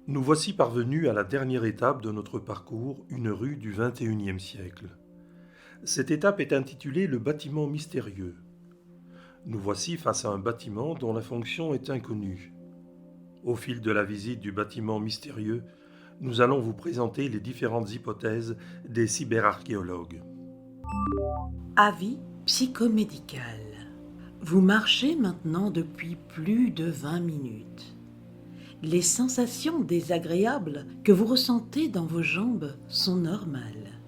Nous voici parvenus à la dernière étape de notre parcours, une rue du XXIe siècle. Cette étape est intitulée le bâtiment mystérieux. Nous voici face à un bâtiment dont la fonction est inconnue. Au fil de la visite du bâtiment mystérieux, nous allons vous présenter les différentes hypothèses des cyberarchéologues. Avis psychomédical. Vous marchez maintenant depuis plus de 20 minutes. Les sensations désagréables que vous ressentez dans vos jambes sont normales.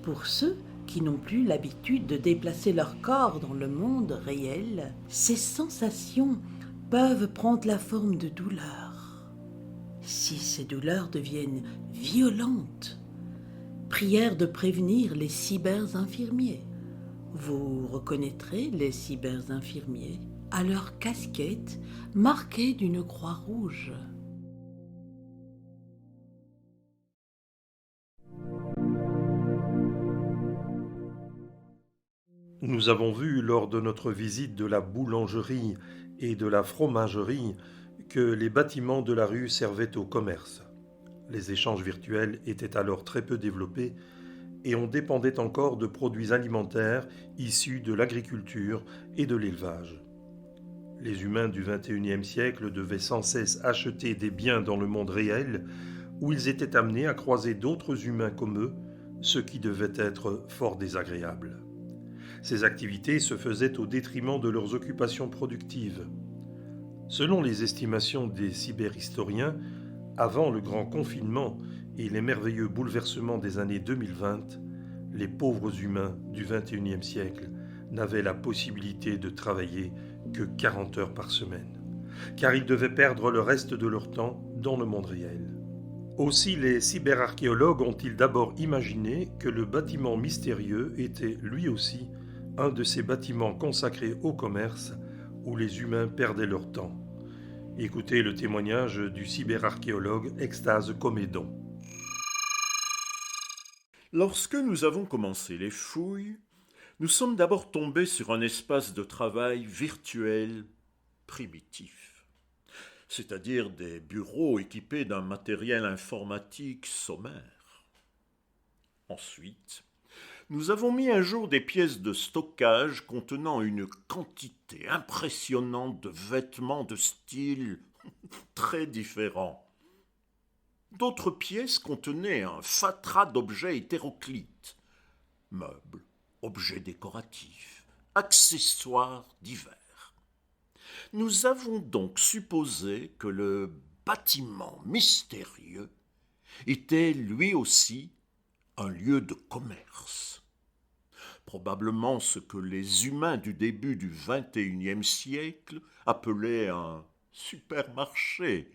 Pour ceux qui n'ont plus l'habitude de déplacer leur corps dans le monde réel, ces sensations peuvent prendre la forme de douleurs. Si ces douleurs deviennent violentes, prière de prévenir les cyberinfirmiers. Vous reconnaîtrez les cyberinfirmiers à leur casquette marquée d'une croix rouge. Nous avons vu lors de notre visite de la boulangerie et de la fromagerie que les bâtiments de la rue servaient au commerce. Les échanges virtuels étaient alors très peu développés et on dépendait encore de produits alimentaires issus de l'agriculture et de l'élevage. Les humains du XXIe siècle devaient sans cesse acheter des biens dans le monde réel où ils étaient amenés à croiser d'autres humains comme eux, ce qui devait être fort désagréable. Ces activités se faisaient au détriment de leurs occupations productives. Selon les estimations des cyberhistoriens, avant le grand confinement et les merveilleux bouleversements des années 2020, les pauvres humains du XXIe siècle n'avaient la possibilité de travailler que 40 heures par semaine, car ils devaient perdre le reste de leur temps dans le monde réel. Aussi les cyberarchéologues ont-ils d'abord imaginé que le bâtiment mystérieux était lui aussi un de ces bâtiments consacrés au commerce où les humains perdaient leur temps. Écoutez le témoignage du cyberarchéologue Extase Comédon. Lorsque nous avons commencé les fouilles, nous sommes d'abord tombés sur un espace de travail virtuel primitif, c'est-à-dire des bureaux équipés d'un matériel informatique sommaire. Ensuite, nous avons mis à jour des pièces de stockage contenant une quantité impressionnante de vêtements de style très différents. D'autres pièces contenaient un fatras d'objets hétéroclites, meubles, objets décoratifs, accessoires divers. Nous avons donc supposé que le bâtiment mystérieux était lui aussi un lieu de commerce. Probablement ce que les humains du début du XXIe siècle appelaient un supermarché,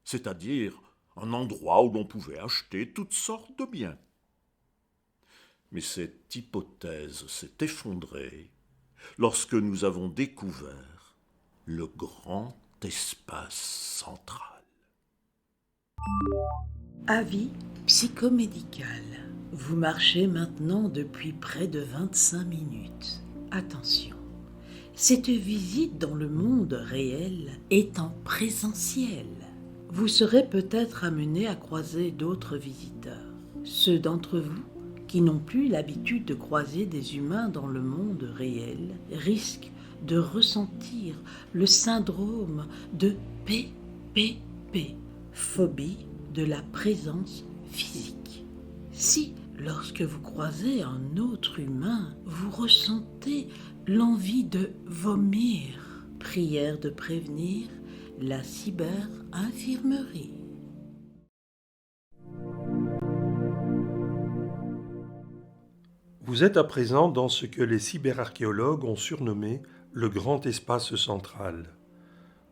c'est-à-dire un endroit où l'on pouvait acheter toutes sortes de biens. Mais cette hypothèse s'est effondrée lorsque nous avons découvert le grand espace central. Avis psychomédical. Vous marchez maintenant depuis près de 25 minutes. Attention, cette visite dans le monde réel est en présentiel. Vous serez peut-être amené à croiser d'autres visiteurs. Ceux d'entre vous qui n'ont plus l'habitude de croiser des humains dans le monde réel risquent de ressentir le syndrome de PPP, phobie de la présence physique. Si, lorsque vous croisez un autre humain, vous ressentez l'envie de vomir, prière de prévenir la cyberinfirmerie. Vous êtes à présent dans ce que les cyberarchéologues ont surnommé le grand espace central.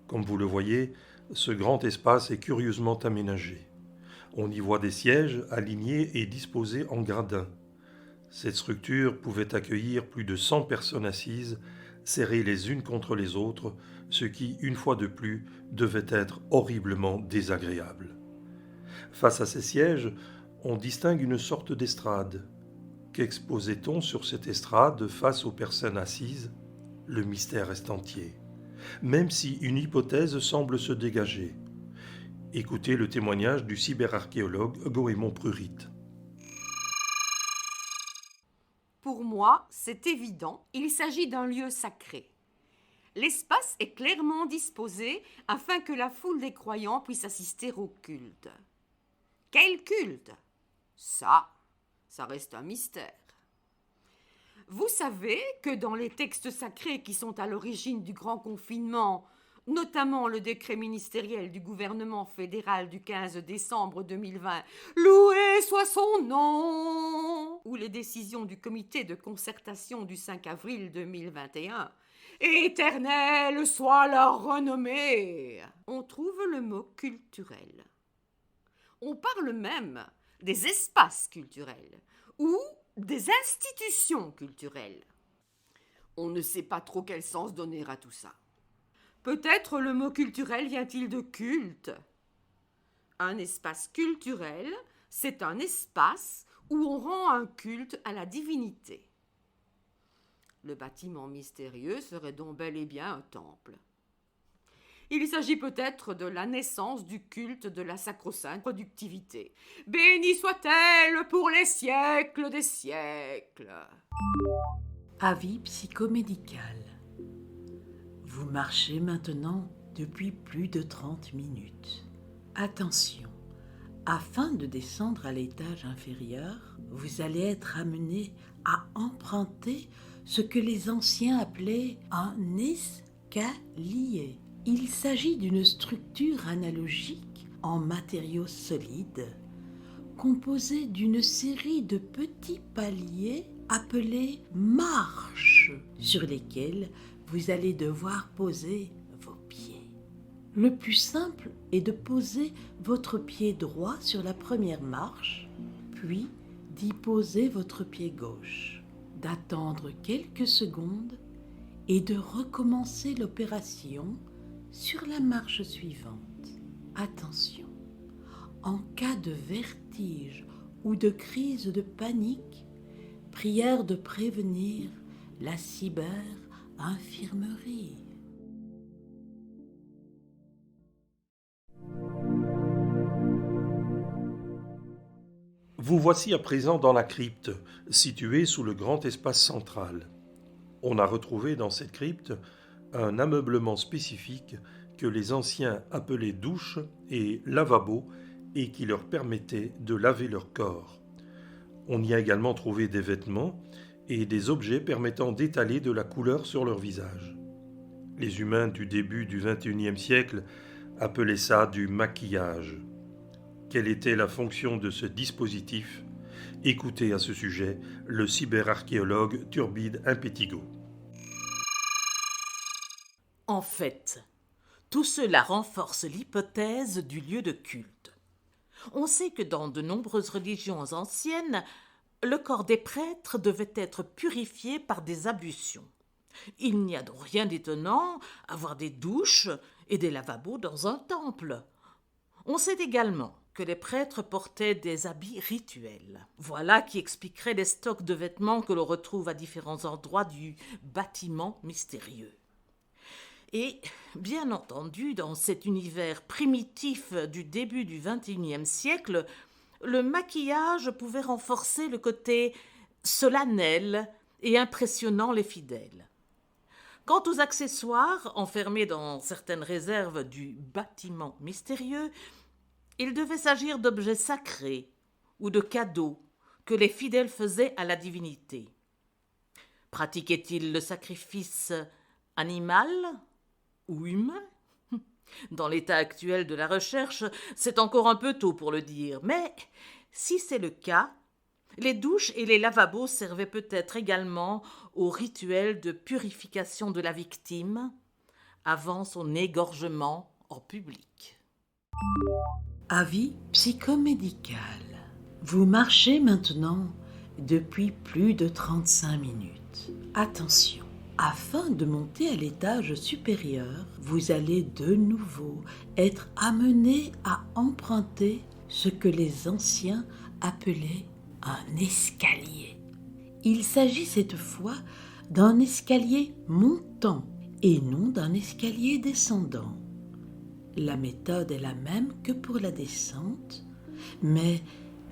Comme vous le voyez, ce grand espace est curieusement aménagé. On y voit des sièges alignés et disposés en gradins. Cette structure pouvait accueillir plus de 100 personnes assises, serrées les unes contre les autres, ce qui, une fois de plus, devait être horriblement désagréable. Face à ces sièges, on distingue une sorte d'estrade. Qu'exposait-on sur cette estrade face aux personnes assises? Le mystère reste entier, même si une hypothèse semble se dégager. Écoutez le témoignage du cyberarchéologue Goémon Prurit. Pour moi, c'est évident, il s'agit d'un lieu sacré. L'espace est clairement disposé afin que la foule des croyants puisse assister au culte. Quel culte ? Ça reste un mystère. Vous savez que dans les textes sacrés qui sont à l'origine du grand confinement, notamment le décret ministériel du gouvernement fédéral du 15 décembre 2020, « Loué soit son nom !» ou les décisions du comité de concertation du 5 avril 2021, « Éternelle soit leur renommée !» on trouve le mot « culturel ». On parle même des espaces culturels ou des institutions culturelles. On ne sait pas trop quel sens donner à tout ça. Peut-être le mot culturel vient-il de culte. Un espace culturel, c'est un espace où on rend un culte à la divinité. Le bâtiment mystérieux serait donc bel et bien un temple. Il s'agit peut-être de la naissance du culte de la sacro-sainte productivité. Bénie soit-elle pour les siècles des siècles. Avis psychomédical. Vous marchez maintenant depuis plus de 30 minutes. Attention, afin de descendre à l'étage inférieur, vous allez être amené à emprunter ce que les anciens appelaient un escalier. Il s'agit d'une structure analogique en matériaux solides, composée d'une série de petits paliers appelés marches, sur lesquels vous allez devoir poser vos pieds. Le plus simple est de poser votre pied droit sur la première marche, puis d'y poser votre pied gauche, d'attendre quelques secondes et de recommencer l'opération sur la marche suivante. Attention, en cas de vertige ou de crise de panique, prière de prévenir la cyber-infirmerie. Vous voici à présent dans la crypte, située sous le grand espace central. On a retrouvé dans cette crypte un ameublement spécifique que les anciens appelaient douche et lavabo et qui leur permettait de laver leur corps. On y a également trouvé des vêtements et des objets permettant d'étaler de la couleur sur leur visage. Les humains du début du XXIe siècle appelaient ça du maquillage. Quelle était la fonction de ce dispositif ? Écoutez à ce sujet le cyberarchéologue Turbide Impetigo. En fait, tout cela renforce l'hypothèse du lieu de culte. On sait que dans de nombreuses religions anciennes, le corps des prêtres devait être purifié par des ablutions. Il n'y a donc rien d'étonnant à voir des douches et des lavabos dans un temple. On sait également que les prêtres portaient des habits rituels. Voilà qui expliquerait les stocks de vêtements que l'on retrouve à différents endroits du bâtiment mystérieux. Et, bien entendu, dans cet univers primitif du début du XXIe siècle, le maquillage pouvait renforcer le côté solennel et impressionnant les fidèles. Quant aux accessoires, enfermés dans certaines réserves du bâtiment mystérieux, il devait s'agir d'objets sacrés ou de cadeaux que les fidèles faisaient à la divinité. Pratiquaient-ils le sacrifice animal ou humain ? Dans l'état actuel de la recherche, c'est encore un peu tôt pour le dire, mais si c'est le cas, les douches et les lavabos servaient peut-être également au rituel de purification de la victime avant son égorgement en public. Avis psychomédical. Vous marchez maintenant depuis plus de 35 minutes. Attention, afin de monter à l'étage supérieur, vous allez de nouveau être amené à emprunter ce que les anciens appelaient un escalier. Il s'agit cette fois d'un escalier montant et non d'un escalier descendant. La méthode est la même que pour la descente, mais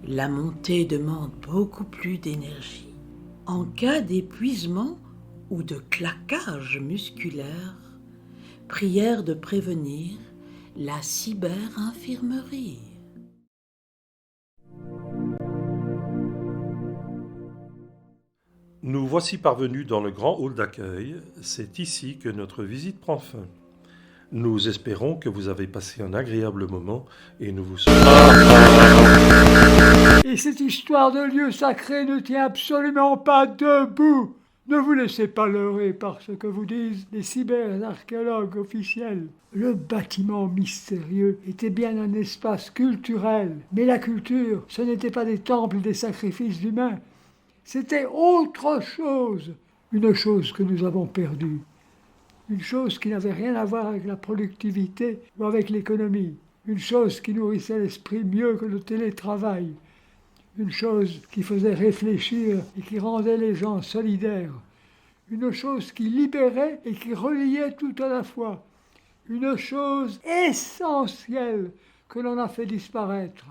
la montée demande beaucoup plus d'énergie. En cas d'épuisement ou de claquage musculaire, prière de prévenir la cyberinfirmerie. Nous voici parvenus dans le grand hall d'accueil. C'est ici que notre visite prend fin. Nous espérons que vous avez passé un agréable moment et nous vous souhaitons... Et cette histoire de lieu sacré ne tient absolument pas debout. Ne vous laissez pas leurrer par ce que vous disent les cyberarchéologues officiels. Le bâtiment mystérieux était bien un espace culturel, mais la culture, ce n'était pas des temples des sacrifices humains. C'était autre chose, une chose que nous avons perdue. Une chose qui n'avait rien à voir avec la productivité ou avec l'économie. Une chose qui nourrissait l'esprit mieux que le télétravail. Une chose qui faisait réfléchir et qui rendait les gens solidaires. Une chose qui libérait et qui reliait tout à la fois. Une chose essentielle que l'on a fait disparaître.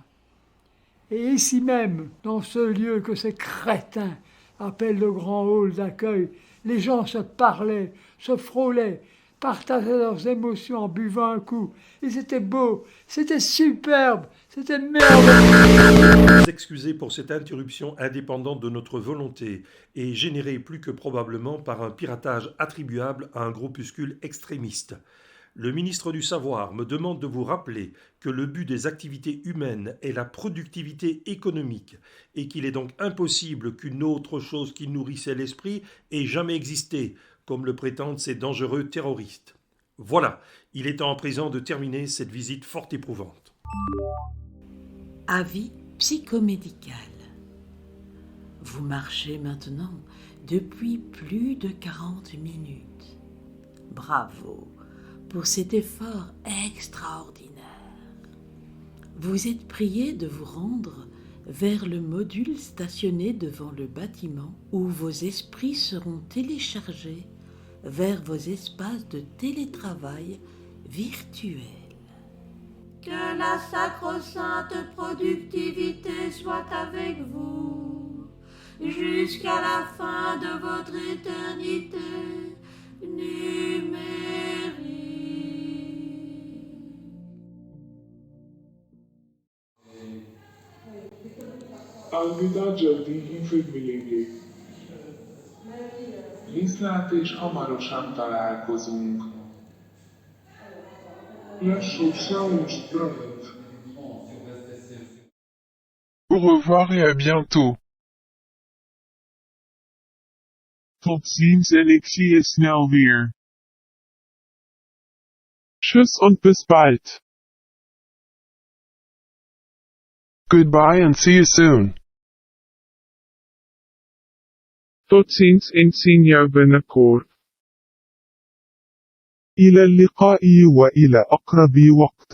Et ici même, dans ce lieu que ces crétins appellent le grand hall d'accueil, les gens se parlaient, se frôlaient, partageaient leurs émotions en buvant un coup. Et c'était beau, c'était superbe, c'était merveilleux. Excusez pour cette interruption indépendante de notre volonté et générée plus que probablement par un piratage attribuable à un groupuscule extrémiste. Le ministre du Savoir me demande de vous rappeler que le but des activités humaines est la productivité économique et qu'il est donc impossible qu'une autre chose qui nourrissait l'esprit ait jamais existé, comme le prétendent ces dangereux terroristes. Voilà, il est temps en présent de terminer cette visite fort éprouvante. Avis psychomédical. Vous marchez maintenant depuis plus de 40 minutes. Bravo pour cet effort extraordinaire. Vous êtes prié de vous rendre vers le module stationné devant le bâtiment où vos esprits seront téléchargés vers vos espaces de télétravail virtuels. Que la sacro-sainte productivité soit avec vous jusqu'à la fin de votre éternité numérique. अलविदा जल्दी ही फिर मिलेंगे viszlát és hamarosan találkozunk. Lasciò Saus Brand. Au revoir et à bientôt. Tot ziens en ik zie je snel weer. Tschüss und bis bald. Goodbye and see you soon. Tot ziens en zien jou binnenkort. إلى اللقاء وإلى أقرب وقت.